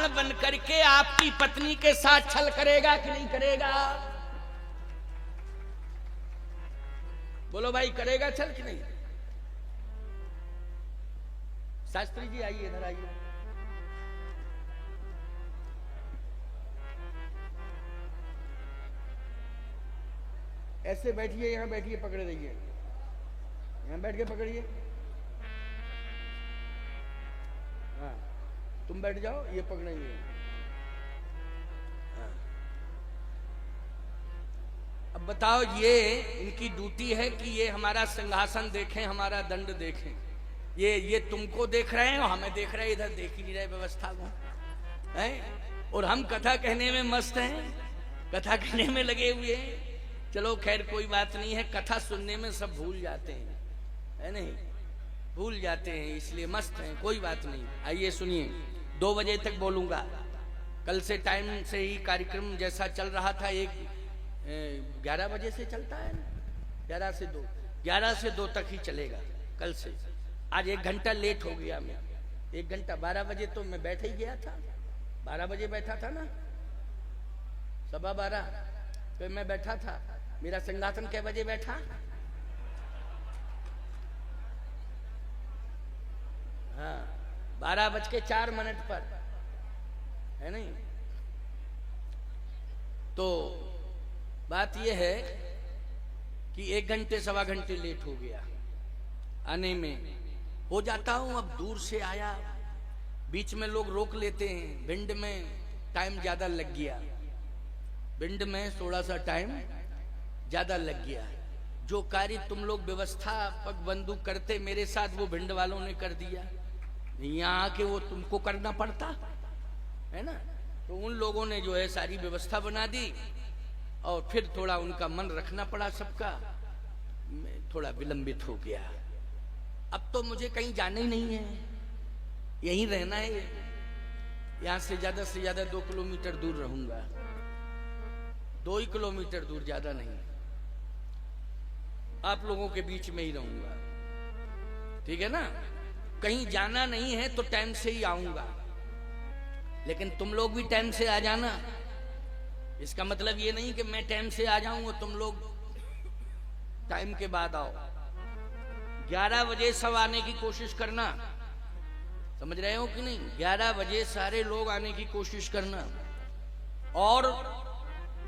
रावण बन करके आपकी पत्नी के साथ छल करेगा कि नहीं करेगा? बोलो भाई, करेगा छल कि नहीं? शास्त्री जी आइए, इधर आइए। ऐसे बैठिए, यहां बैठिए, पकड़े रहिए, यहां बैठ के पकड़िए। हाँ, तुम बैठ जाओ, ये पकड़ेंगे। हाँ। अब बताओ, ये इनकी ड्यूटी है कि ये हमारा सिंहासन देखें, हमारा दंड देखें। ये तुमको देख रहे हैं और हमें देख रहे हैं, इधर देख ही नहीं रहे व्यवस्था को, हैं? और हम कथा कहने में मस्त हैं, कथा कहने में लगे हुए हैं। चलो खैर, कोई बात नहीं है, कथा सुनने में सब भूल जाते हैं, है नहीं? भूल जाते हैं, इसलिए मस्त हैं, कोई बात नहीं। आइए सुनिए, 2 बजे तक बोलूंगा। कल से टाइम से ही कार्यक्रम जैसा चल रहा था, 11 बजे से चलता है ना, 11 से 2 तक ही चलेगा कल से। आज 1 घंटा लेट हो गया मैं, 1 घंटा। 12 बजे तो मैं बैठ ही गया था, 12 बजे बैठा था ना, 12:15 तो मैं बैठा था। मेरा सिंहासन कै बजे बैठा? हाँ, 12:04 पर, है नहीं? तो बात यह है कि 1 घंटे 1.25 घंटे लेट हो गया आने में। हो जाता हूं, अब दूर से आया, बीच में लोग रोक लेते हैं। भिंड में टाइम ज्यादा लग गया, भिंड में थोड़ा सा टाइम ज्यादा लग गया। जो कार्य तुम लोग व्यवस्था पग बंदूक करते मेरे साथ, वो भिंड वालों ने कर दिया। यहाँ आके वो तुमको करना पड़ता है ना। तो उन लोगों ने जो है सारी व्यवस्था बना दी, और फिर थोड़ा उनका मन रखना पड़ा सबका, थोड़ा विलंबित हो गया। अब तो मुझे कहीं जाना ही नहीं है, यहीं रहना है। यहां से ज्यादा 2 किलोमीटर दूर रहूंगा, 2 ही किलोमीटर दूर, ज्यादा नहीं। आप लोगों के बीच में ही रहूंगा, ठीक है ना? कहीं जाना नहीं है तो टाइम से ही आऊंगा, लेकिन तुम लोग भी टाइम से आ जाना। इसका मतलब ये नहीं कि मैं टाइम से आ जाऊं और तुम लोग टाइम के बाद आओ। 11 बजे सब आने की कोशिश करना, समझ रहे हो कि नहीं? 11 बजे सारे लोग आने की कोशिश करना। और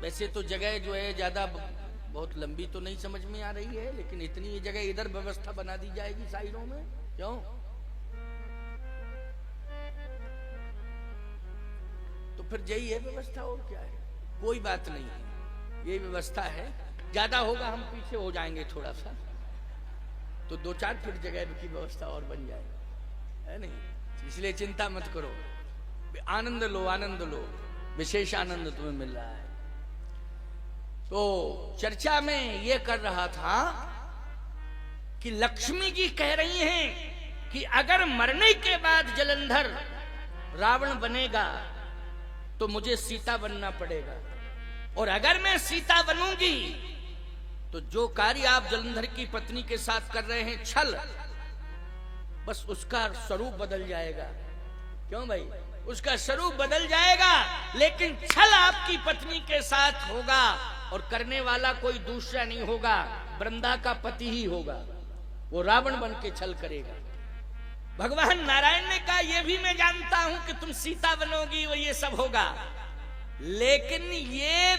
वैसे तो जगह जो है ज्यादा बहुत लंबी तो नहीं समझ में आ रही है, लेकिन इतनी जगह इधर व्यवस्था बना दी जाएगी साइडों में, क्यों? तो फिर यही है व्यवस्था, और क्या है? कोई बात नहीं है, ये व्यवस्था है। ज्यादा होगा हम पीछे हो जाएंगे थोड़ा सा, तो 2-4 फीट जगह की व्यवस्था और बन जाएगी, है नहीं? इसलिए चिंता मत करो, आनंद लो, विशेष आनंद तुम्हें मिल रहा है। तो चर्चा में ये कर रहा था कि लक्ष्मी जी कह रही हैं कि अगर मरने के बाद जलंधर रावण बनेगा तो मुझे सीता बनना पड़ेगा, और अगर मैं सीता बनूंगी तो जो कार्य आप जलंधर की पत्नी के साथ कर रहे हैं छल, बस उसका स्वरूप बदल जाएगा। क्यों भाई? उसका स्वरूप बदल जाएगा, लेकिन छल आपकी पत्नी के साथ होगा, और करने वाला कोई दूसरा नहीं होगा, वृंदा का पति ही होगा। वो रावण बन के छल करेगा। भगवान नारायण ने कहा, ये भी मैं जानता हूं कि तुम सीता बनोगी, वो ये सब होगा, लेकिन ये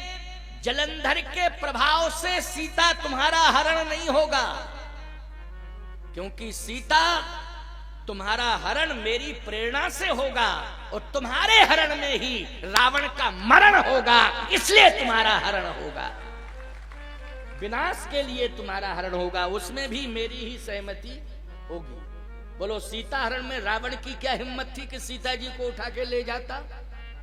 जलंधर के प्रभाव से सीता तुम्हारा हरण नहीं होगा, क्योंकि सीता तुम्हारा हरण मेरी प्रेरणा से होगा, और तुम्हारे हरण में ही रावण का मरण होगा, इसलिए तुम्हारा हरण होगा। विनाश के लिए तुम्हारा हरण होगा, उसमें भी मेरी ही सहमति होगी। बोलो, सीता हरण में रावण की क्या हिम्मत थी कि सीता जी को उठा के ले जाता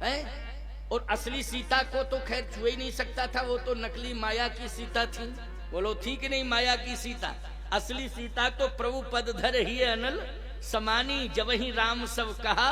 है? और असली सीता को तो खैर छुए ही नहीं सकता था, वो तो नकली माया की सीता थी। बोलो, थी कि नहीं माया की सीता? असली सीता तो प्रभु पद धर ही अनल समानी, जब ही राम सब कहा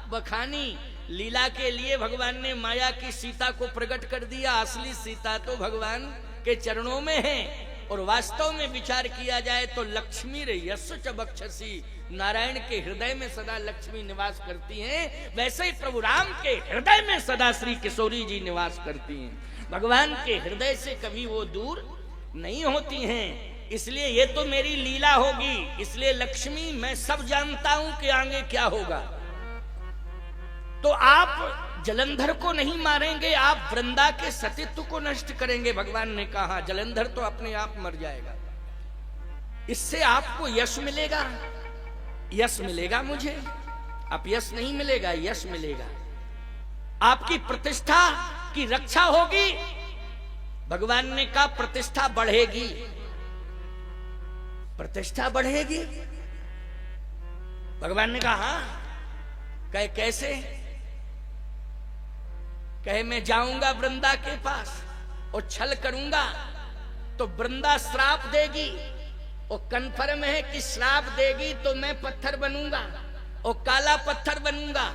बखानी। लीला के लिए भगवान ने माया की सीता को प्रकट कर दिया, असली सीता तो भगवान के चरणों में है। और वास्तव में विचार किया जाए तो लक्ष्मी रे यश च बक्षसी नारायण के हृदय में सदा लक्ष्मी निवास करती हैं, वैसे ही प्रभु राम के हृदय में सदा श्री किशोरी जी निवास करती हैं। भगवान के हृदय से कभी वो दूर नहीं होती हैं। इसलिए ये तो मेरी लीला होगी, इसलिए लक्ष्मी मैं सब जानता हूं कि आगे क्या होगा। तो आप जलंधर को नहीं मारेंगे, आप वृंदा के सतीत्व को नष्ट करेंगे। भगवान ने कहा जलंधर तो अपने आप मर जाएगा, इससे आपको यश मिलेगा, यश मिलेगा मुझे, आप यश नहीं मिलेगा, यश मिलेगा, आपकी प्रतिष्ठा की रक्षा होगी। भगवान ने कहा प्रतिष्ठा बढ़ेगी, प्रतिष्ठा बढ़ेगी। भगवान ने कहा हाँ। कहे कैसे? कहे मैं जाऊंगा वृंदा के पास और छल करूंगा तो वृंदा श्राप देगी, और कन्फर्म है कि श्राप देगी तो मैं पत्थर बनूंगा और काला पत्थर बनूंगा।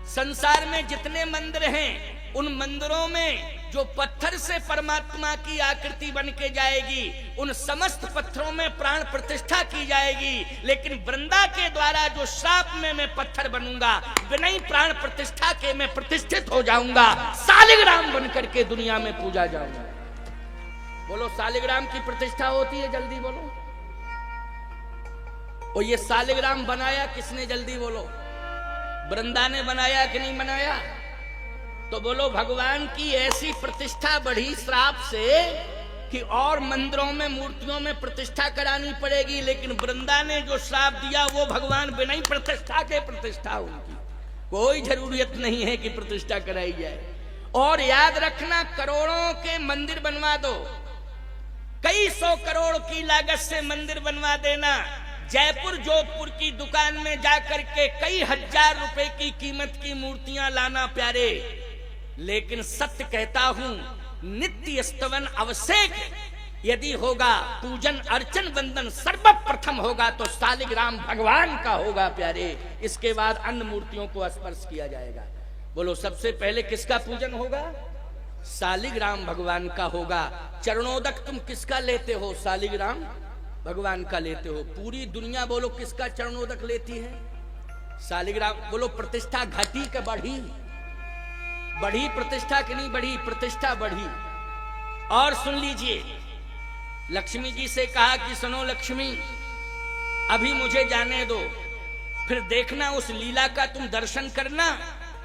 संसार में जितने मंदिर हैं उन मंदिरों में जो पत्थर से परमात्मा की आकृति बन के जाएगी, उन समस्त पत्थरों में प्राण प्रतिष्ठा की जाएगी। लेकिन वृंदा के द्वारा जो श्राप में मैं पत्थर बनूंगा, बिना ही प्राण प्रतिष्ठा के मैं प्रतिष्ठित हो जाऊंगा, शालिग्राम बनकर के दुनिया में पूजा जाऊंगा। बोलो शालिग्राम की प्रतिष्ठा होती है, जल्दी बोलो। और ये शालिग्राम बनाया किसने, जल्दी बोलो। वृंदा ने बनाया कि नहीं बनाया? तो बोलो भगवान की ऐसी प्रतिष्ठा बढ़ी श्राप से कि और मंदिरों में मूर्तियों में प्रतिष्ठा करानी पड़ेगी। लेकिन वृंदा ने जो श्राप दिया वो भगवान बिना ही प्रतिष्ठा के प्रतिष्ठा उनकी, कोई जरूरत नहीं है कि प्रतिष्ठा कराई जाए। और याद रखना, करोड़ों के मंदिर बनवा दो, कई 100 करोड़ की लागत से मंदिर बनवा देना, जयपुर जोधपुर की दुकान में जाकर के कई हजार रुपए की कीमत की मूर्तियां लाना प्यारे, लेकिन सत्य कहता हूं नित्य स्तवन अवश्य यदि होगा, पूजन अर्चन वंदन सर्वप्रथम होगा तो शालिग्राम भगवान का होगा प्यारे। इसके बाद अन्य मूर्तियों को स्पर्श किया जाएगा। बोलो सबसे पहले किसका पूजन होगा? शालिग्राम भगवान का होगा। चरणोदक तुम किसका लेते हो? शालिग्राम भगवान का लेते हो। पूरी दुनिया बोलो किसका चरणोदक लेती है? शालिग्राम। बोलो प्रतिष्ठा घटी के बढ़ी? बढ़ी प्रतिष्ठा कि नहीं बढ़ी? प्रतिष्ठा बढ़ी। और सुन लीजिए, लक्ष्मी जी से कहा कि सुनो लक्ष्मी, अभी मुझे जाने दो, फिर देखना उस लीला का तुम दर्शन करना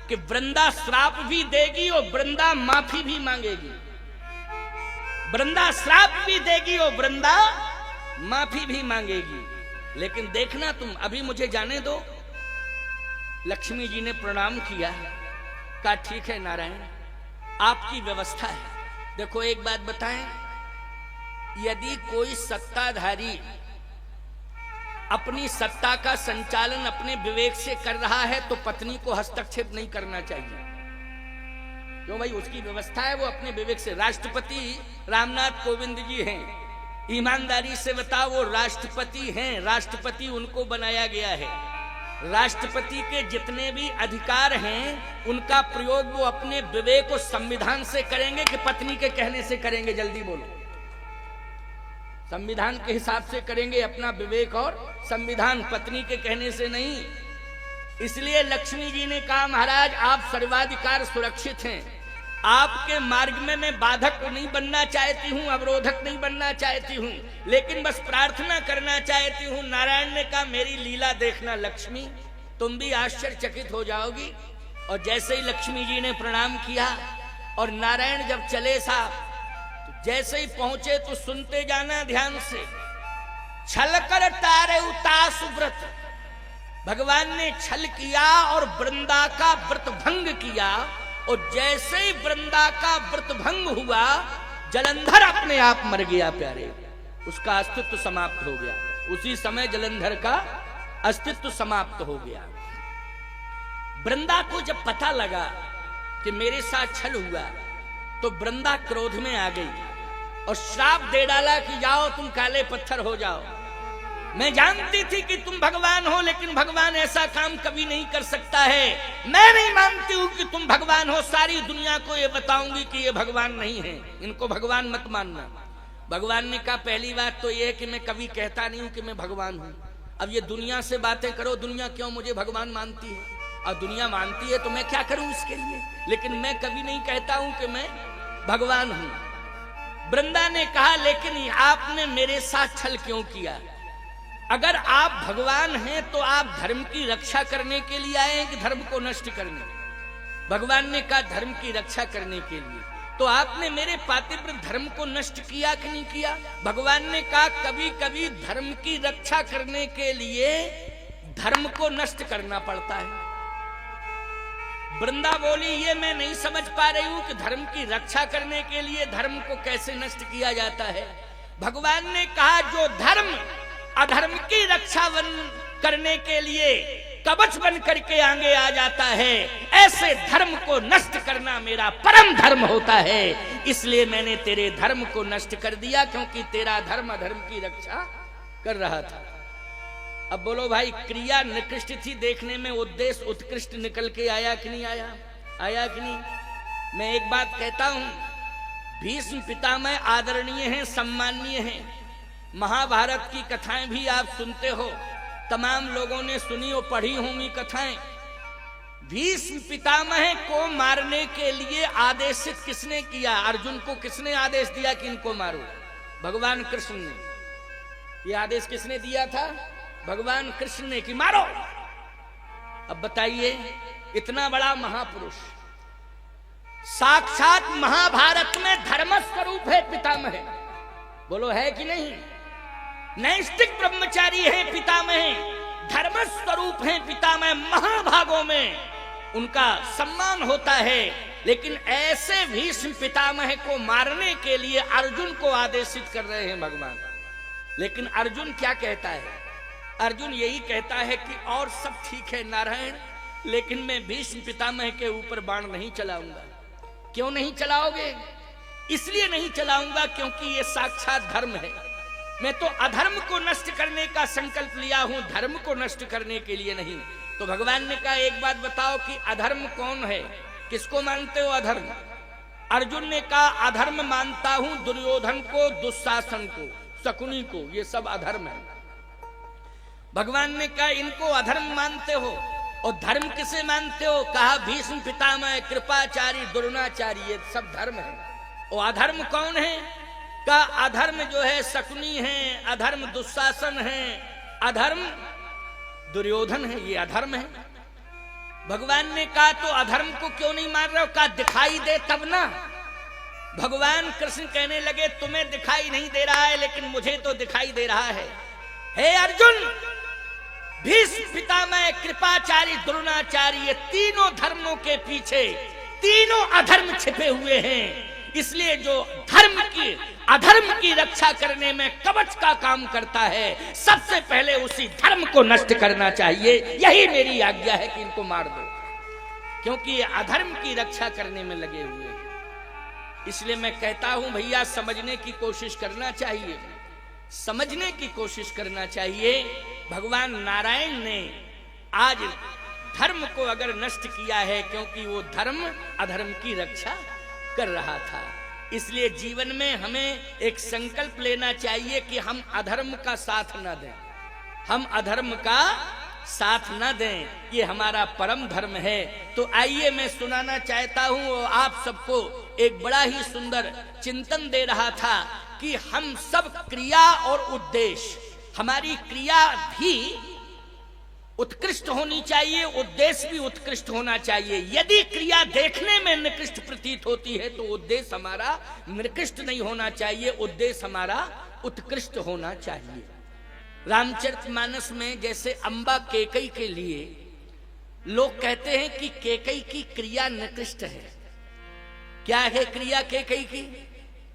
कि वृंदा श्राप भी देगी और वृंदा माफी भी मांगेगी। वृंदा श्राप भी देगी और वृंदा माफी भी मांगेगी। लेकिन देखना तुम, अभी मुझे जाने दो। लक्ष्मी जी ने प्रणाम किया, कहा ठीक है नारायण, आपकी व्यवस्था है। देखो एक बात बताएं, यदि कोई सत्ताधारी अपनी सत्ता का संचालन अपने विवेक से कर रहा है तो पत्नी को हस्तक्षेप नहीं करना चाहिए। क्यों भाई? उसकी व्यवस्था है, वो अपने विवेक से। राष्ट्रपति रामनाथ कोविंद जी हैं, ईमानदारी से बताओ, वो राष्ट्रपति हैं, राष्ट्रपति उनको बनाया गया है। राष्ट्रपति के जितने भी अधिकार हैं उनका प्रयोग वो अपने विवेक और संविधान से करेंगे कि पत्नी के कहने से करेंगे? जल्दी बोलो। संविधान के हिसाब से करेंगे, अपना विवेक और संविधान, पत्नी के कहने से नहीं। इसलिए लक्ष्मी जी ने कहा महाराज आप सर्वाधिकार सुरक्षित हैं, आपके मार्ग में मैं बाधक नहीं बनना चाहती हूँ, अवरोधक नहीं बनना चाहती हूँ, लेकिन बस प्रार्थना करना चाहती हूँ। नारायण ने कहा मेरी लीला देखना लक्ष्मी, तुम भी आश्चर्यचकित हो जाओगी। और जैसे ही लक्ष्मी जी ने प्रणाम किया और नारायण जब चले साहब, तो जैसे ही पहुंचे तो सुनते जाना ध्यान से। छल कर तारे उतास व्रत, भगवान ने छल किया और वृंदा का व्रत भंग किया। और जैसे ही वृंदा का व्रत भंग हुआ, जलंधर अपने आप मर गया प्यारे, उसका अस्तित्व समाप्त हो गया। उसी समय जलंधर का अस्तित्व समाप्त हो गया। वृंदा को जब पता लगा कि मेरे साथ छल हुआ तो वृंदा क्रोध में आ गई और श्राप दे डाला कि जाओ तुम काले पत्थर हो जाओ। मैं जानती थी कि तुम भगवान हो, लेकिन भगवान ऐसा काम कभी नहीं कर सकता है। मैं नहीं मानती हूं कि तुम भगवान हो, सारी दुनिया को ये बताऊंगी कि ये भगवान नहीं है, इनको भगवान मत मानना। भगवान ने कहा पहली बात तो ये है कि मैं कभी कहता नहीं हूं कि मैं भगवान हूं, अब ये दुनिया से बातें करो, दुनिया क्यों मुझे भगवान मानती है, और दुनिया मानती है तो मैं क्या करूं इसके लिए, लेकिन मैं कभी नहीं कहता हूं कि मैं भगवान हूं। वृंदा ने कहा लेकिन आपने मेरे साथ छल क्यों किया? अगर आप भगवान हैं तो आप धर्म की रक्षा करने के लिए आए हैं कि धर्म को नष्ट करने? भगवान ने कहा धर्म की रक्षा करने के लिए। तो आपने मेरे पातिव्र धर्म को नष्ट किया कि नहीं किया? भगवान ने कहा कभी कभी धर्म की रक्षा करने के लिए धर्म को नष्ट करना पड़ता है। वृंदा बोली ये मैं नहीं समझ पा रही हूं कि धर्म की रक्षा करने के लिए धर्म को कैसे नष्ट किया जाता है। भगवान ने कहा जो धर्म अधर्म की रक्षा करने के लिए कवच बन करके आगे आ जाता है, ऐसे धर्म को नष्ट करना मेरा परम धर्म होता है। इसलिए मैंने तेरे धर्म को नष्ट कर दिया, क्योंकि तेरा धर्म अधर्म की रक्षा कर रहा था। अब बोलो भाई, क्रिया निकृष्ट थी, देखने में उद्देश्य उत्कृष्ट निकल के आया कि नहीं आया? आया कि नहीं? मैं एक बात कहता हूं, भीष्म पितामह आदरणीय हैं, सम्माननीय हैं। महाभारत की कथाएं भी आप सुनते हो, तमाम लोगों ने सुनी और पढ़ी होंगी कथाएं। भीष्म पितामह को मारने के लिए आदेशित किसने किया? अर्जुन को किसने आदेश दिया कि इनको मारो? भगवान कृष्ण ने। यह आदेश किसने दिया था? भगवान कृष्ण ने, कि मारो। अब बताइए, इतना बड़ा महापुरुष, साक्षात महाभारत में धर्म स्वरूप है पितामह, बोलो है कि नहीं? नैष्ठिक ब्रह्मचारी है पितामह, धर्म स्वरूप है पितामह, महाभागों में उनका सम्मान होता है। लेकिन ऐसे भीष्म पितामह को मारने के लिए अर्जुन को आदेशित कर रहे हैं भगवान। लेकिन अर्जुन क्या कहता है? अर्जुन यही कहता है कि और सब ठीक है नारायण, लेकिन मैं भीष्म पितामह के ऊपर बाण नहीं चलाऊंगा। क्यों नहीं चलाओगे? इसलिए नहीं चलाऊंगा क्योंकि ये साक्षात धर्म है। मैं तो अधर्म को नष्ट करने का संकल्प लिया हूं, धर्म को नष्ट करने के लिए नहीं। तो भगवान ने कहा एक बात बताओ कि अधर्म कौन है? किसको मानते हो अधर्म? अर्जुन ने कहा अधर्म मानता हूं दुर्योधन को, दुशासन को, शकुनी को, ये सब अधर्म है। भगवान ने कहा इनको अधर्म मानते हो, और धर्म किसे मानते हो? कहा भीष्म पितामह, कृपाचारी, द्रोणाचार्य, ये सब धर्म है। और अधर्म कौन है? का अधर्म जो है शकुनी है, अधर्म दुशासन है, अधर्म दुर्योधन है, ये अधर्म है। भगवान ने कहा तो अधर्म को क्यों नहीं मार रहे हो? कहा दिखाई दे तब ना। भगवान कृष्ण कहने लगे तुम्हें दिखाई नहीं दे रहा है, लेकिन मुझे तो दिखाई दे रहा है। हे अर्जुन, भीष्म पितामह, कृपाचार्य, द्रोणाचार्य, ये तीनों धर्मों के पीछे तीनों अधर्म छिपे हुए हैं। इसलिए जो धर्म की अधर्म की रक्षा करने में कवच का काम करता है, सबसे पहले उसी धर्म को नष्ट करना चाहिए। यही मेरी आज्ञा है कि इनको मार दो, क्योंकि ये अधर्म की रक्षा करने में लगे हुए हैं। इसलिए मैं कहता हूं भैया, समझने की कोशिश करना चाहिए, समझने की कोशिश करना चाहिए। भगवान नारायण ने आज धर्म को अगर नष्ट किया है, क्योंकि वो धर्म अधर्म की रक्षा कर रहा था। इसलिए जीवन में हमें एक संकल्प लेना चाहिए कि हम अधर्म का साथ न दें, हम अधर्म का साथ न दें, ये हमारा परम धर्म है। तो आइए मैं सुनाना चाहता हूं, और आप सबको एक बड़ा ही सुंदर चिंतन दे रहा था कि हम सब क्रिया और उद्देश्य, हमारी क्रिया भी उत्कृष्ट होनी चाहिए, उद्देश्य भी उत्कृष्ट होना चाहिए। यदि क्रिया देखने में निकृष्ट प्रतीत होती है तो उद्देश्य हमारा निकृष्ट नहीं होना चाहिए, उद्देश्य हमारा उत्कृष्ट होना चाहिए। रामचरितमानस में जैसे अम्बा केकई के लिए लोग कहते हैं कि केकई की क्रिया निकृष्ट है। क्या है क्रिया केकई की?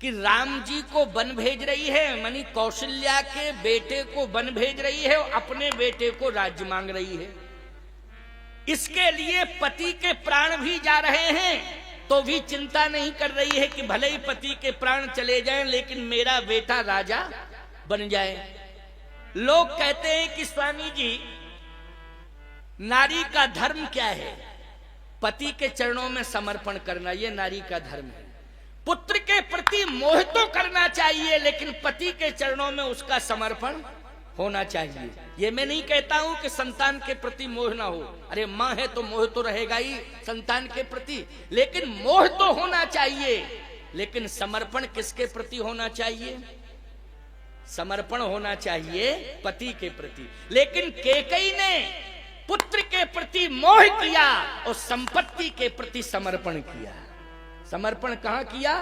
कि राम जी को वन भेज रही है, मानी कौशल्या के बेटे को वन भेज रही है, और अपने बेटे को राज्य मांग रही है। इसके लिए पति के प्राण भी जा रहे हैं तो भी चिंता नहीं कर रही है कि भले ही पति के प्राण चले जाएं, लेकिन मेरा बेटा राजा बन जाए। लोग कहते हैं कि स्वामी जी, नारी का धर्म क्या है? पति के चरणों में समर्पण करना, यह नारी का धर्म है। पुत्र के प्रति मोह तो करना चाहिए, लेकिन पति के चरणों में उसका समर्पण होना चाहिए। ये मैं नहीं कहता हूं कि संतान के प्रति मोह ना हो, अरे माँ है तो मोह तो रहेगा ही संतान के प्रति, लेकिन मोह तो होना चाहिए। लेकिन समर्पण किसके प्रति होना चाहिए? समर्पण होना चाहिए पति के प्रति। लेकिन कैकेयी ने पुत्र के प्रति मोह किया और संपत्ति के प्रति समर्पण किया। समर्पण कहां किया?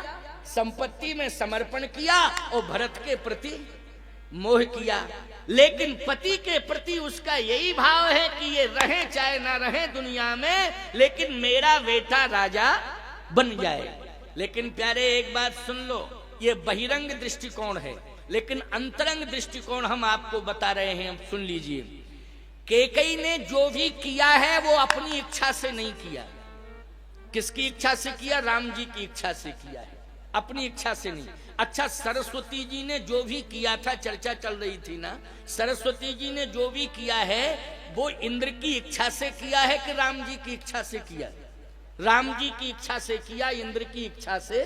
संपत्ति में समर्पण किया और भरत के प्रति मोह किया। लेकिन पति के प्रति उसका यही भाव है कि ये रहे चाहे ना रहे दुनिया में, लेकिन मेरा बेटा राजा बन जाए। लेकिन प्यारे एक बात सुन लो, ये बहिरंग दृष्टिकोण है, लेकिन अंतरंग दृष्टिकोण हम आपको बता रहे हैं, सुन लीजिए। कैकेयी ने जो भी किया है वो अपनी इच्छा से नहीं किया। किसकी इच्छा से किया? राम जी की इच्छा से किया है, अपनी इच्छा से नहीं। अच्छा, सरस्वती जी ने जो भी किया था, चर्चा चल रही थी ना, सरस्वती जी ने जो भी किया है वो इंद्र की इच्छा से किया है कि राम जी की इच्छा से किया? राम जी की इच्छा से किया, इंद्र की इच्छा से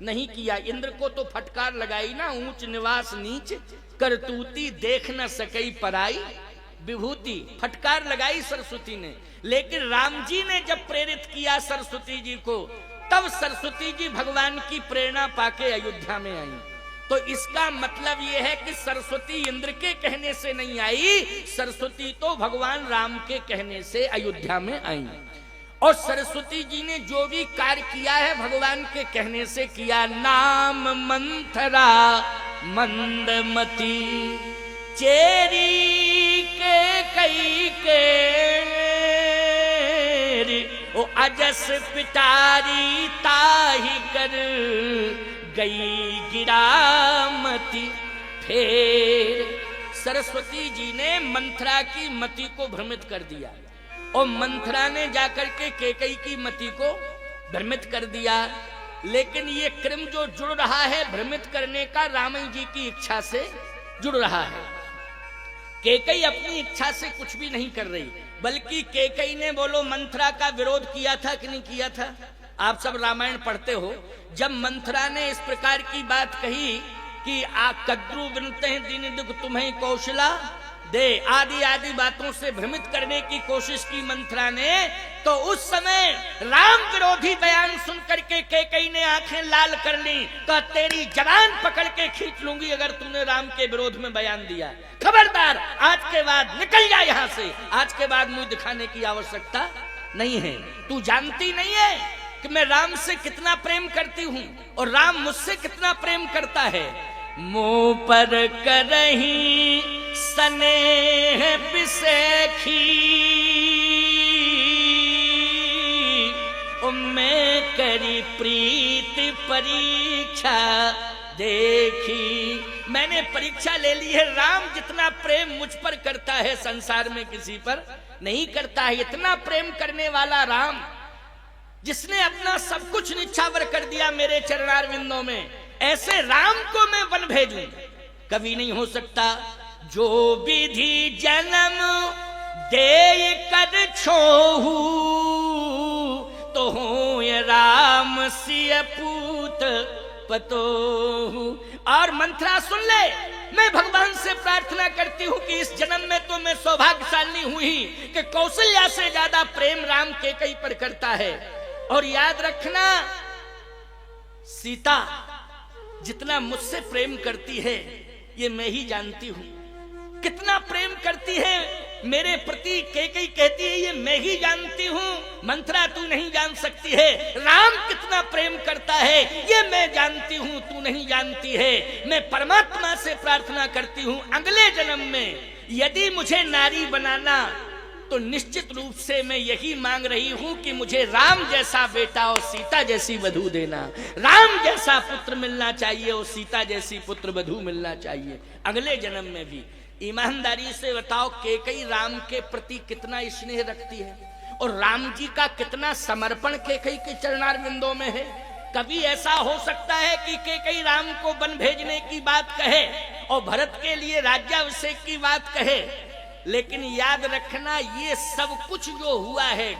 नहीं किया। इंद्र को तो फटकार लगाई ना, ऊंच निवास नीच करतूती देख न सकई पराई विभूति, फटकार लगाई सरस्वती ने। लेकिन राम जी ने जब प्रेरित किया सरस्वती जी को, तब सरस्वती जी भगवान की प्रेरणा पाके अयोध्या में आई। तो इसका मतलब यह है कि सरस्वती इंद्र के कहने से नहीं आई, सरस्वती तो भगवान राम के कहने से अयोध्या में आई। और सरस्वती जी ने जो भी कार्य किया है भगवान के कहने से किया। नाम मंथरा मंदमती चेरी के कई के ओ अजस पिटारी ताही कर गई गिरामती फेर। सरस्वती जी ने मंथरा की मति को भ्रमित कर दिया और मंथरा ने जाकर के कैकेयी की मति को भ्रमित कर दिया। लेकिन ये क्रम जो जुड़ रहा है भ्रमित करने का, रामन जी की इच्छा से जुड़ रहा है। कैकेयी अपनी इच्छा से कुछ भी नहीं कर रही, बल्कि कैकेयी ने बोलो मंथरा का विरोध किया था कि नहीं किया था? आप सब रामायण पढ़ते हो, जब मंथरा ने इस प्रकार की बात कही कि कद्रु बिनते हैं दीन दुख तुम्हें कौशला दे, आदि आदि बातों से भ्रमित करने की कोशिश की मंथरा ने, तो उस समय राम विरोधी बयान सुन करके कैकेयी ने आंखें लाल कर ली। तो तेरी जबान पकड़ के खींच लूंगी अगर तुमने राम के विरोध में बयान दिया। खबरदार, आज के बाद निकल जा यहाँ से, आज के बाद मुझे दिखाने की आवश्यकता नहीं है। तू जानती नहीं है कि मैं राम से कितना प्रेम करती हूँ और राम मुझसे कितना प्रेम करता है। मुंह पर करही स्नेह बिसेखी मैं करी प्रीति परीक्षा देखी। मैंने परीक्षा ले ली है, राम जितना प्रेम मुझ पर करता है संसार में किसी पर नहीं करता है। इतना प्रेम करने वाला राम, जिसने अपना सब कुछ निछावर कर दिया मेरे चरणारविंदों में, ऐसे राम को मैं वन भेजूं कभी नहीं हो सकता। जो विधि जन्म दे कर छोहू तो हो ये राम सिय पूत पतोहू। और मंथरा सुन ले, मैं भगवान से प्रार्थना करती हूँ कि इस जन्म में तो मैं सौभाग्यशाली हुई कि कौशल्या से ज्यादा प्रेम राम कैकेयी पर करता है। और याद रखना, सीता जितना मुझसे प्रेम करती है ये मैं ही जानती हूं। कितना प्रेम करती है मेरे प्रति कैकेयी कहती है ये मैं ही जानती हूं। मंथरा तू नहीं जान सकती है। राम कितना प्रेम करता है ये मैं जानती हूं, तू नहीं जानती है। मैं परमात्मा से प्रार्थना करती हूं अगले जन्म में यदि मुझे नारी बनाना तो निश्चित रूप से मैं यही मांग रही हूं कि मुझे राम जैसा बेटा और सीता जैसी वधू देना। राम जैसा पुत्र मिलना चाहिए और सीता जैसी पुत्र वधू मिलना चाहिए अगले जन्म में भी। ईमानदारी से बताओ, कैकेयी राम के प्रति कितना स्नेह रखती है और राम जी का कितना समर्पण कैकेयी के चरणारविंदों में है। कभी ऐसा हो सकता है कि कैकेयी राम को वन भेजने की बात कहे और भरत के लिए राज्याभिषेक की बात कहे, लेकिन याद रखना ये सब कुछ जो हुआ है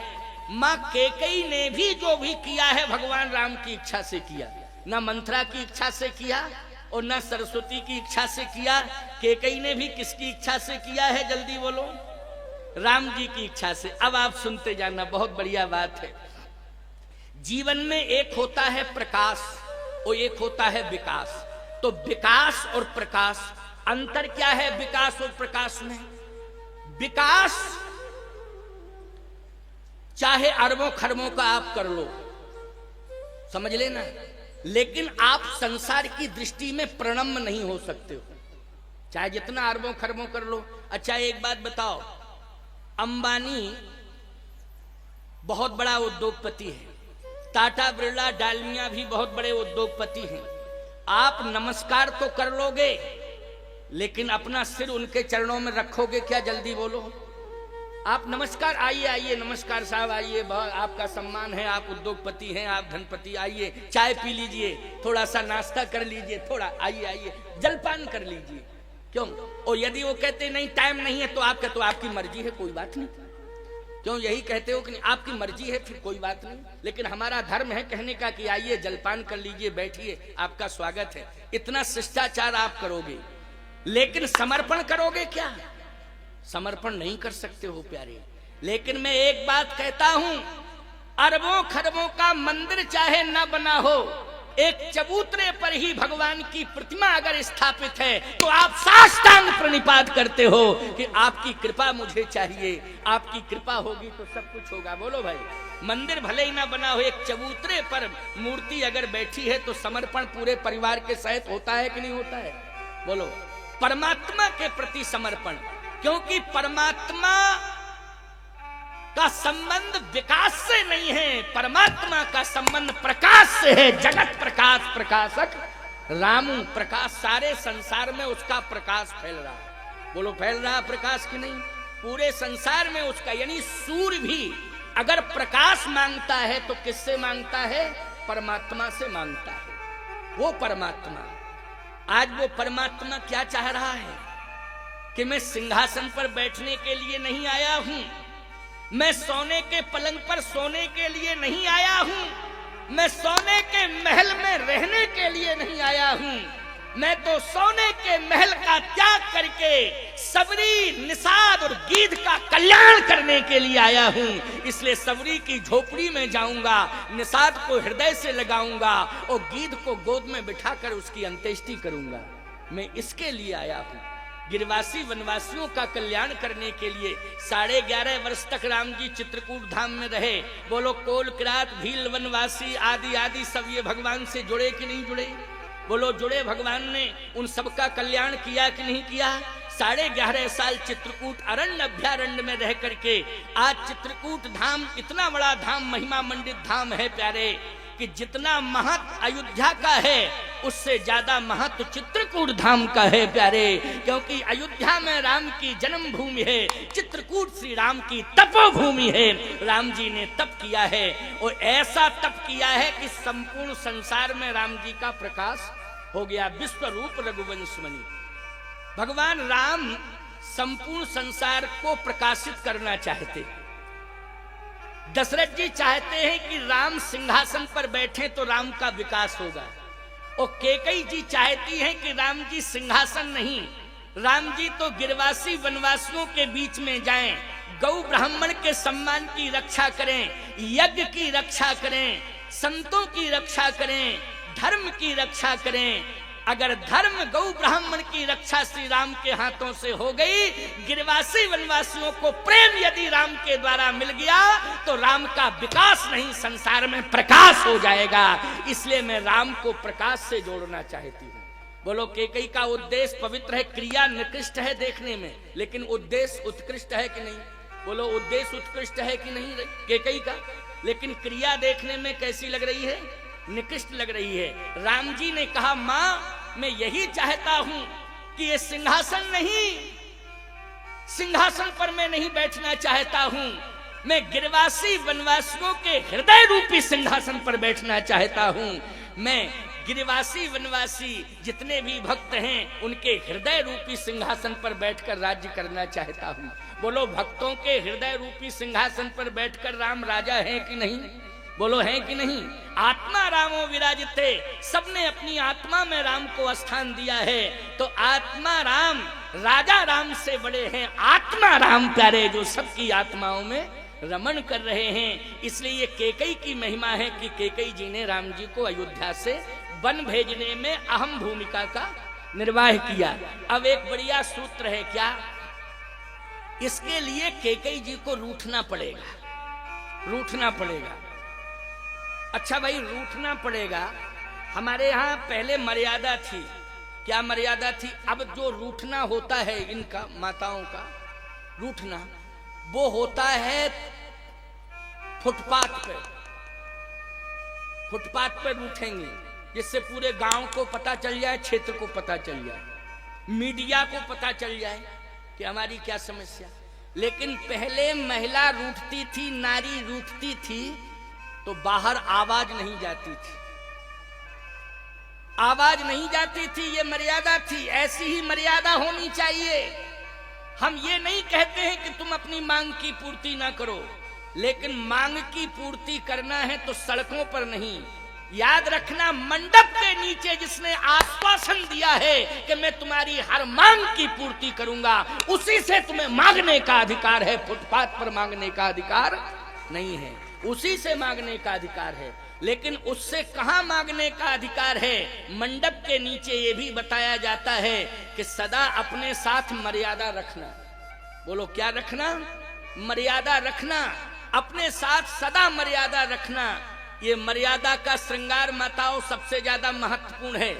माँ कैकेयी ने भी जो भी किया है भगवान राम की इच्छा से किया, ना मंथरा की इच्छा से किया और न सरस्वती की इच्छा से किया। कैकेयी ने भी किसकी इच्छा से किया है, जल्दी बोलो? राम जी की इच्छा से। अब आप सुनते जाना, बहुत बढ़िया बात है। जीवन में एक होता है प्रकाश और एक होता है विकास। तो विकास और प्रकाश, अंतर क्या है विकास और प्रकाश में? विकास चाहे अरबों खरबों का आप कर लो, समझ लेना, लेकिन आप संसार की दृष्टि में प्रणम्य नहीं हो सकते हो, चाहे जितना अरबों खरबों कर लो। अच्छा एक बात बताओ, अंबानी बहुत बड़ा उद्योगपति है, टाटा बिरला डालमिया भी बहुत बड़े उद्योगपति हैं। आप नमस्कार तो कर लोगे, लेकिन अपना सिर उनके चरणों में रखोगे क्या? जल्दी बोलो। आप नमस्कार, आइए आइए, नमस्कार साहब आइए, आपका सम्मान है, आप उद्योगपति हैं, आप धनपति, आइए चाय पी लीजिए, थोड़ा सा नाश्ता कर लीजिए, थोड़ा आइए आइए जलपान कर लीजिए, क्यों? और यदि वो कहते नहीं टाइम नहीं है तो आप कहते हो आपकी मर्जी है, कोई बात नहीं, क्यों यही कहते हो कि नहीं आपकी मर्जी है, फिर कोई बात नहीं। लेकिन हमारा धर्म है कहने का कि आइए जलपान कर लीजिए, बैठिए, आपका स्वागत है। इतना शिष्टाचार आप करोगे, लेकिन समर्पण करोगे क्या? समर्पण नहीं कर सकते हो प्यारे। लेकिन मैं एक बात कहता हूं, अरबों खरबों का मंदिर चाहे न बना हो, एक चबूतरे पर ही भगवान की प्रतिमा अगर स्थापित है तो आप साष्टांग प्रणिपात करते हो कि आपकी कृपा मुझे चाहिए, आपकी कृपा होगी तो सब कुछ होगा। बोलो भाई, मंदिर भले ही ना बना हो, एक चबूतरे पर मूर्ति अगर बैठी है तो समर्पण पूरे परिवार के सहित होता है कि नहीं होता है? बोलो, परमात्मा के प्रति समर्पण, क्योंकि परमात्मा का संबंध विकास से नहीं है, परमात्मा का संबंध प्रकाश से है। जगत प्रकाश प्रकाशक रामू, प्रकाश सारे संसार में उसका प्रकाश फैल रहा है। बोलो फैल रहा प्रकाश की नहीं? पूरे संसार में उसका, यानी सूर्य भी अगर प्रकाश मांगता है तो किससे मांगता है? परमात्मा से मांगता है। वो परमात्मा, आज वो परमात्मा क्या चाह रहा है कि मैं सिंहासन पर बैठने के लिए नहीं आया हूं, मैं सोने के पलंग पर सोने के लिए नहीं आया हूं, मैं सोने के महल में रहने के लिए नहीं आया हूं, मैं तो सोने के महल का त्याग करके सबरी, निषाद और गीध का कल्याण करने के लिए आया हूं। इसलिए सबरी की झोपड़ी में जाऊंगा, निषाद को हृदय से लगाऊंगा और गीध को गोद में बिठाकर उसकी अंत्येष्टि करूंगा। मैं इसके लिए आया हूं, गिरवासी वनवासियों का कल्याण करने के लिए। 11.5 वर्ष तक राम जी चित्रकूट धाम में रहे। बोलो, कोल किरात भील वनवासी आदि आदि सब ये भगवान से जुड़े कि नहीं जुड़े? बोलो जुड़े। भगवान ने उन सबका कल्याण किया कि नहीं किया? 11.5 साल चित्रकूट अरण्य अभ्यारण्य में रह करके आज चित्रकूट धाम इतना बड़ा धाम, महिमा मंडित धाम है प्यारे, कि जितना महत्व अयोध्या का है उससे ज्यादा महत्व चित्रकूट धाम का है प्यारे। क्योंकि अयोध्या में राम की जन्मभूमि है, चित्रकूट श्री राम की तपोभूमि है। राम जी ने तप किया है और ऐसा तप किया है कि संपूर्ण संसार में राम जी का प्रकाश हो गया। विश्व रूप रघुवंशमणि, भगवान राम संपूर्ण संसार को प्रकाशित करना चाहते। दशरथ जी चाहते हैं कि राम सिंहासन पर बैठे तो राम का विकास होगा, और कैकेयी जी चाहती हैं कि राम जी सिंहासन नहीं, राम जी तो गिरवासी वनवासियों के बीच में जाएं, गौ ब्राह्मण के सम्मान की रक्षा करें, यज्ञ की रक्षा करें, संतों की रक्षा करें, धर्म की रक्षा करें। अगर धर्म गौ ब्राह्मण की रक्षा श्री राम के हाथों से हो गई, गिरवासी वनवासियों को प्रेम यदि राम के द्वारा मिल गया तो राम का विकास नहीं, संसार में प्रकाश हो जाएगा। इसलिए मैं राम को प्रकाश से जोड़ना चाहती हूँ। बोलो, कैकेयी का उद्देश्य पवित्र है, क्रिया निकृष्ट है देखने में, लेकिन उद्देश्य उत्कृष्ट है कि नहीं? बोलो, उद्देश्य उत्कृष्ट है कि नहीं कैकेयी का? लेकिन क्रिया देखने में कैसी लग रही है? निकृष्ट लग रही है। राम जी ने कहा, मां मैं यही चाहता हूं कि ये सिंहासन नहीं, सिंहासन पर मैं नहीं बैठना चाहता हूं, मैं गिरवासी वनवासियों के हृदय रूपी सिंहासन पर बैठना चाहता हूं। मैं गिरवासी वनवासी जितने भी भक्त हैं उनके हृदय रूपी सिंहासन पर बैठकर राज्य करना चाहता हूं। बोलो, भक्तों के हृदय रूपी सिंहासन पर बैठकर राम राजा हैं कि नहीं? बोलो है कि नहीं? आत्मा रामो विराजिते, सबने अपनी आत्मा में राम को स्थान दिया है। तो आत्मा राम राजा राम से बड़े हैं, आत्मा राम प्यारे जो सबकी आत्माओं में रमण कर रहे हैं। इसलिए ये कैकेयी की महिमा है कि कैकेयी जी ने राम जी को अयोध्या से वन भेजने में अहम भूमिका का निर्वाह किया। अब एक बढ़िया सूत्र है क्या, इसके लिए कैकेयी जी को रूठना पड़ेगा, रूठना पड़ेगा। अच्छा भाई रूठना पड़ेगा। हमारे यहाँ पहले मर्यादा थी, क्या मर्यादा थी? अब जो रूठना होता है इनका माताओं का रूठना, वो होता है फुटपाथ पे, फुटपाथ पे रूठेंगे जिससे पूरे गांव को पता चल जाए, क्षेत्र को पता चल जाए, मीडिया को पता चल जाए कि हमारी क्या समस्या। लेकिन पहले महिला रूठती थी, नारी रूठती थी तो बाहर आवाज नहीं जाती थी, आवाज नहीं जाती थी, ये मर्यादा थी। ऐसी ही मर्यादा होनी चाहिए। हम ये नहीं कहते हैं कि तुम अपनी मांग की पूर्ति ना करो, लेकिन मांग की पूर्ति करना है तो सड़कों पर नहीं। याद रखना, मंडप के नीचे जिसने आश्वासन दिया है कि मैं तुम्हारी हर मांग की पूर्ति करूंगा, उसी से तुम्हें मांगने का अधिकार है। फुटपाथ पर मांगने का अधिकार नहीं है, उसी से मांगने का अधिकार है। लेकिन उससे कहां मांगने का अधिकार है? मंडप के नीचे ये भी बताया जाता है कि सदा अपने साथ मर्यादा रखना। बोलो क्या रखना? मर्यादा रखना, अपने साथ सदा मर्यादा रखना। ये मर्यादा का श्रृंगार माताओं सबसे ज्यादा महत्वपूर्ण है।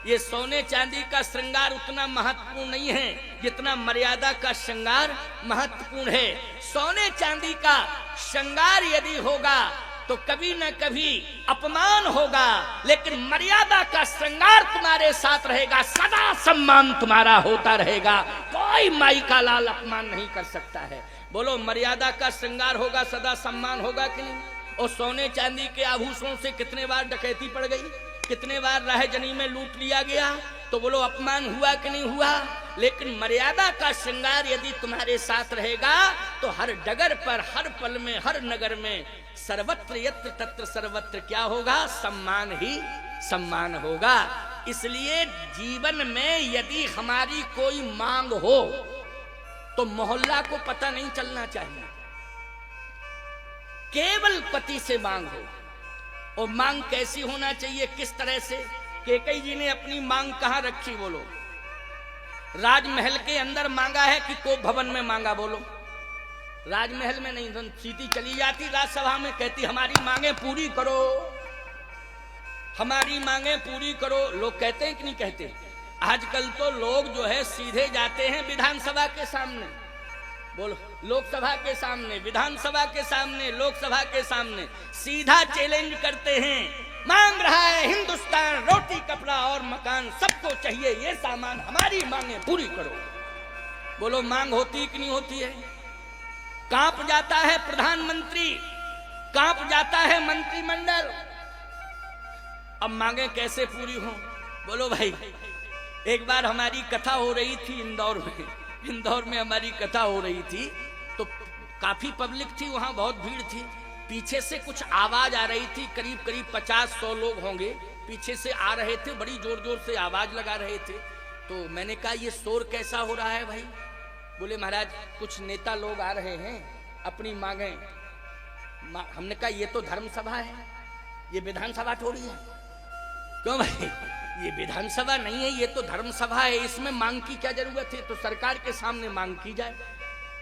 ये सोने चांदी का श्रृंगार उतना महत्वपूर्ण नहीं है जितना मर्यादा का श्रृंगार महत्वपूर्ण है। सोने चांदी का श्रृंगार यदि होगा तो कभी न कभी अपमान होगा, लेकिन मर्यादा का श्रृंगार तुम्हारे साथ रहेगा, सदा सम्मान तुम्हारा होता रहेगा। कोई माई का लाल अपमान नहीं कर सकता है। बोलो मर्यादा का श्रृंगार होगा, सदा सम्मान होगा कि नहीं? और सोने चांदी के आभूषणों से कितने बार डकैती पड़ गई, कितने बार राहजनी में लूट लिया गया, तो बोलो अपमान हुआ कि नहीं हुआ? लेकिन मर्यादा का श्रृंगार यदि तुम्हारे साथ रहेगा तो हर डगर पर, हर पल में, हर नगर में, सर्वत्र यत्र तत्र सर्वत्र क्या होगा? सम्मान ही सम्मान होगा। इसलिए जीवन में यदि हमारी कोई मांग हो तो मोहल्ला को पता नहीं चलना चाहिए, केवल पति से मांग हो। और मांग कैसी होना चाहिए, किस तरह से? कैकेयी जी ने अपनी मांग कहां रखी? बोलो राजमहल के अंदर मांगा है कि को भवन में मांगा? बोलो राजमहल में नहीं। सीधी चली जाती राजसभा में, कहती हमारी मांगे पूरी करो, हमारी मांगे पूरी करो। लोग कहते हैं कि नहीं कहते? आजकल तो लोग जो है सीधे जाते हैं विधानसभा के सामने, बोलो लोकसभा के सामने, विधानसभा के सामने, लोकसभा के सामने सीधा चैलेंज करते हैं। मांग रहा है हिंदुस्तान रोटी कपड़ा और मकान, सबको चाहिए ये सामान, हमारी मांगे पूरी करो। बोलो मांग होती कि नहीं होती है? कांप जाता है प्रधानमंत्री, कांप जाता है मंत्रिमंडल। अब मांगे कैसे पूरी हो? बोलो भाई, एक बार हमारी कथा हो रही थी इंदौर में, इंदौर में हमारी कथा हो रही थी तो काफी पब्लिक थी, वहां बहुत भीड़ थी। पीछे से कुछ आवाज आ रही थी, करीब करीब 50-100 लोग होंगे पीछे से आ रहे थे, बड़ी जोर जोर से आवाज लगा रहे थे। तो मैंने कहा ये शोर कैसा हो रहा है भाई? बोले महाराज कुछ नेता लोग आ रहे हैं, अपनी मांगे। हमने कहा ये तो धर्म सभा है, ये विधानसभा थोड़ी है। क्यों भाई? ये विधानसभा नहीं है, ये तो धर्म सभा है, इसमें मांग की क्या जरूरत है? तो सरकार के सामने मांग की जाए।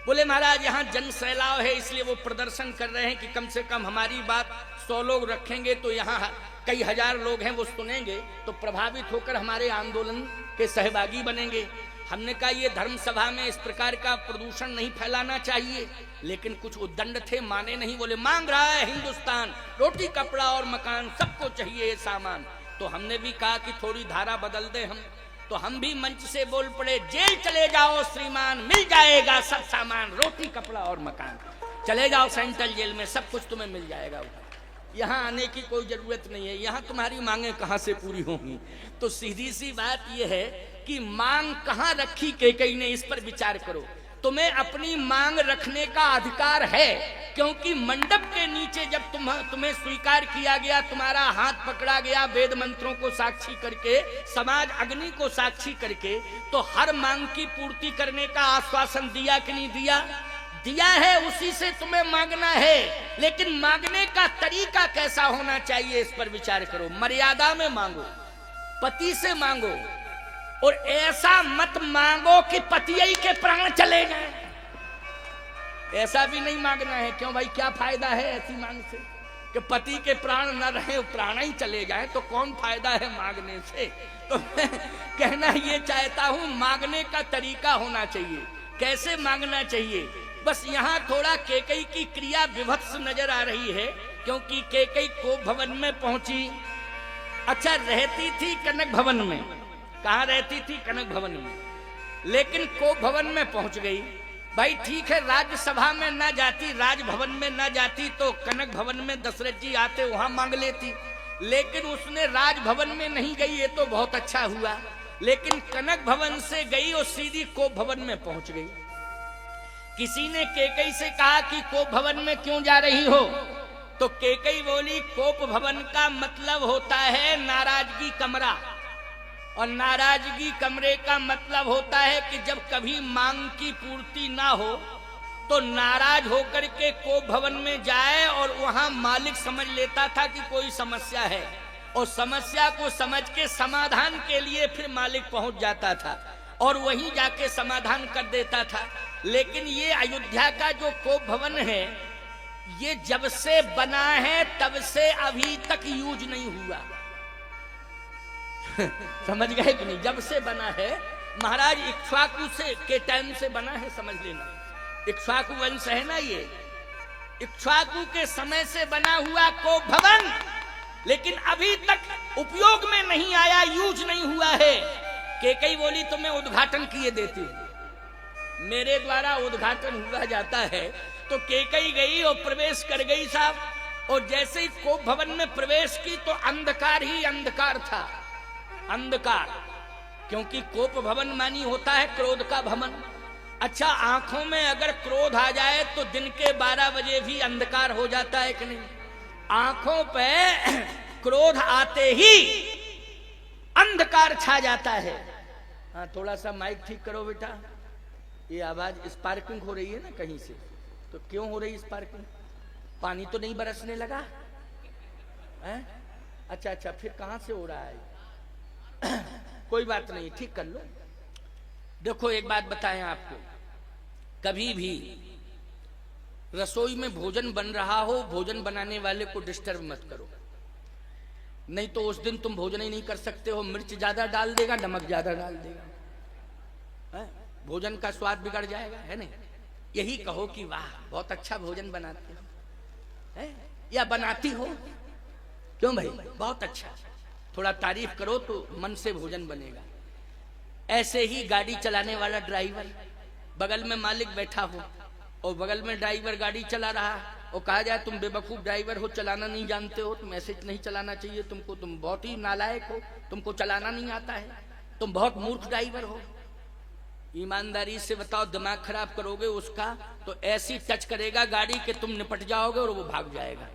बोले महाराज यहाँ जन सैलाव है, इसलिए वो प्रदर्शन कर रहे हैं कि कम से कम हमारी बात 100 लोग रखेंगे तो यहाँ कई हजार लोग हैं वो सुनेंगे, तो प्रभावित होकर हमारे आंदोलन के सहभागी बनेंगे। हमने कहा ये धर्म सभा में इस प्रकार का प्रदूषण नहीं फैलाना चाहिए, लेकिन कुछ उद्दंड थे, माने नहीं। बोले मांग रहा है हिंदुस्तान रोटी कपड़ा और मकान, सबको चाहिए ये सामान। तो हमने भी कहा कि थोड़ी धारा बदल दे हम, तो हम भी मंच से बोल पड़े, जेल चले जाओ श्रीमान, मिल जाएगा सब सामान, रोटी कपड़ा और मकान। चले जाओ सेंट्रल जेल में, सब कुछ तुम्हें मिल जाएगा। यहाँ आने की कोई जरूरत नहीं है, यहाँ तुम्हारी मांगे कहाँ से पूरी होंगी? तो सीधी सी बात यह है कि मांग कहाँ रखी कैकेयी ने, इस पर विचार करो। तुम्हें अपनी मांग रखने का अधिकार है, क्योंकि मंडप के नीचे जब तुम्हें स्वीकार किया गया, तुम्हारा हाथ पकड़ा गया वेद मंत्रों को साक्षी करके, समाज अग्नि को साक्षी करके, तो हर मांग की पूर्ति करने का आश्वासन दिया कि नहीं दिया? दिया है, उसी से तुम्हें मांगना है। लेकिन मांगने का तरीका कैसा होना चाहिए, इस पर विचार करो। मर्यादा में मांगो, पति से मांगो, और ऐसा मत मांगो कि पति के प्राण चले जाएं। ऐसा भी नहीं मांगना है। क्यों भाई, क्या फायदा है ऐसी मांग से कि पति के प्राण न रहे, प्राण ही चले जाए, तो कौन फायदा है मांगने से? तो मैं कहना ये चाहता हूं, मांगने का तरीका होना चाहिए। कैसे मांगना चाहिए? बस यहाँ थोड़ा कैकेयी की क्रिया विभत्स नजर आ रही है, क्योंकि कैकेयी कोप भवन में पहुंची। अच्छा, रहती थी कनक भवन में। कहाँ रहती थी? कनक भवन में। लेकिन कोप भवन में पहुंच गई। भाई ठीक है, राज्यसभा में ना जाती, राजभवन में ना जाती, तो कनक भवन में दशरथ जी आते, वहां मांग लेती। लेकिन उसने राजभवन में नहीं गई, ये तो बहुत अच्छा हुआ। लेकिन कनक भवन से गई और सीधी कोप भवन में पहुंच गई। किसी ने कैकेयी से कहा कि कोप भवन में क्यों जा रही हो? तो कैकेयी बोली, कोप भवन का मतलब होता है नाराजगी कमरा, और नाराजगी कमरे का मतलब होता है कि जब कभी मांग की पूर्ति ना हो तो नाराज होकर के कोप भवन में जाए, और वहां मालिक समझ लेता था कि कोई समस्या है, और समस्या को समझ के समाधान के लिए फिर मालिक पहुंच जाता था और वहीं जाके समाधान कर देता था। लेकिन ये अयोध्या का जो कोप भवन है, ये जब से बना है तब से अभी तक यूज नहीं हुआ। समझ गए कि नहीं? जब से बना है, महाराज इक्ष्वाकु से के टाइम से बना है, समझ लेना। इक्ष्वाकु वंश है ना ये, इक्ष्वाकु के समय से बना हुआ कोप भवन, लेकिन अभी तक उपयोग में नहीं आया, यूज नहीं हुआ है। कैकेयी बोली, तो मैं उद्घाटन किए देती हूँ। मेरे द्वारा उद्घाटन हुआ जाता है। तो कैकेयी गई और प्रवेश कर गई साहब, और जैसे ही कोप भवन में प्रवेश की तो अंधकार ही अंधकार था। अंधकार, क्योंकि कोप भवन मानी होता है क्रोध का भवन। अच्छा, आंखों में अगर क्रोध आ जाए तो दिन के 12 बजे भी अंधकार हो जाता है कि नहीं? आंखों पे क्रोध आते ही अंधकार छा जाता है। हाँ, थोड़ा सा माइक ठीक करो बेटा, ये आवाज स्पार्किंग हो रही है ना कहीं से। तो क्यों हो रही स्पार्किंग? पानी तो नहीं बरसने लगा है? अच्छा अच्छा, फिर कहां से हो रहा है? कोई बात नहीं, ठीक कर लो। देखो एक बात बताएं आपको, कभी भी रसोई में भोजन बन रहा हो, भोजन बनाने वाले को डिस्टर्ब मत करो, नहीं तो उस दिन तुम भोजन ही नहीं कर सकते हो। मिर्च ज्यादा डाल देगा, नमक ज्यादा डाल देगा, है? भोजन का स्वाद बिगड़ जाएगा, है नहीं? यही कहो कि वाह बहुत अच्छा भोजन बनाते हो, है? या बनाती हो, क्यों भाई बहुत अच्छा, थोड़ा तारीफ करो तो मन से भोजन बनेगा। ऐसे ही गाड़ी चलाने वाला ड्राइवर, बगल में मालिक बैठा हो और बगल में ड्राइवर गाड़ी चला रहा, और कहा जाए तुम बेवकूफ ड्राइवर हो, चलाना नहीं जानते हो, तुम ऐसे नहीं चलाना चाहिए तुमको, तुम बहुत ही नालायक हो, तुमको चलाना नहीं आता है, तुम बहुत मूर्ख ड्राइवर हो। ईमानदारी से बताओ, दिमाग खराब करोगे उसका तो ऐसी टच करेगा गाड़ी के तुम निपट जाओगे और वो भाग जाएगा,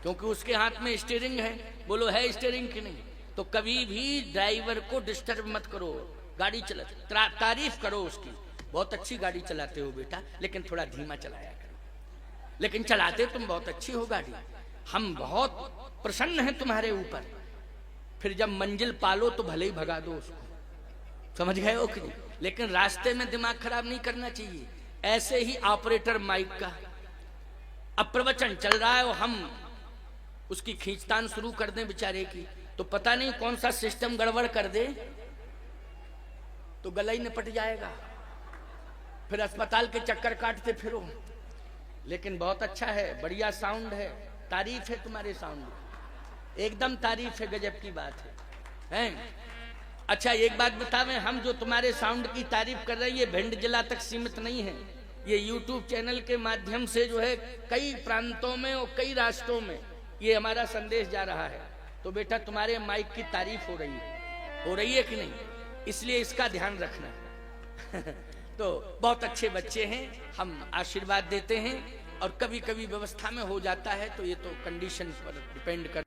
क्योंकि उसके हाथ में स्टीयरिंग है। बोलो है स्टीयरिंग कि नहीं? तो कभी भी ड्राइवर को डिस्टर्ब मत करो, गाड़ी चला तारीफ करो उसकी, बहुत अच्छी गाड़ी चलाते हो बेटा, लेकिन थोड़ा धीमा चलाया करो, लेकिन चलाते तुम बहुत अच्छी हो गाड़ी, हम बहुत प्रसन्न हैं तुम्हारे ऊपर। फिर जब मंजिल पालो तो भले ही भगा दो उसको, समझ गए हो कि नहीं? लेकिन रास्ते में दिमाग खराब नहीं करना चाहिए। ऐसे ही ऑपरेटर माइक का, अब प्रवचन चल रहा है और हम उसकी खींचतान शुरू कर दें बेचारे की, तो पता नहीं कौन सा सिस्टम गड़बड़ कर दे तो गला ही निपट जाएगा, फिर अस्पताल के चक्कर काटते फिरो। लेकिन बहुत अच्छा है, बढ़िया साउंड है, तारीफ है तुम्हारे साउंड, एकदम तारीफ है, गजब की बात है? अच्छा एक बात बतावें, हम जो तुम्हारे साउंड की तारीफ कर रहे हैं ये भिंड जिला तक सीमित नहीं है, ये यूट्यूब चैनल के माध्यम से जो है कई प्रांतों में और कई राष्ट्रों में ये हमारा संदेश जा रहा है। तो बेटा तुम्हारे माइक की तारीफ हो रही है कि नहीं? इसलिए इसका ध्यान रखना। तो बहुत अच्छे बच्चे हैं, हम आशीर्वाद देते हैं और कभी कभी व्यवस्था में हो जाता है, तो ये तो कंडीशन पर डिपेंड कर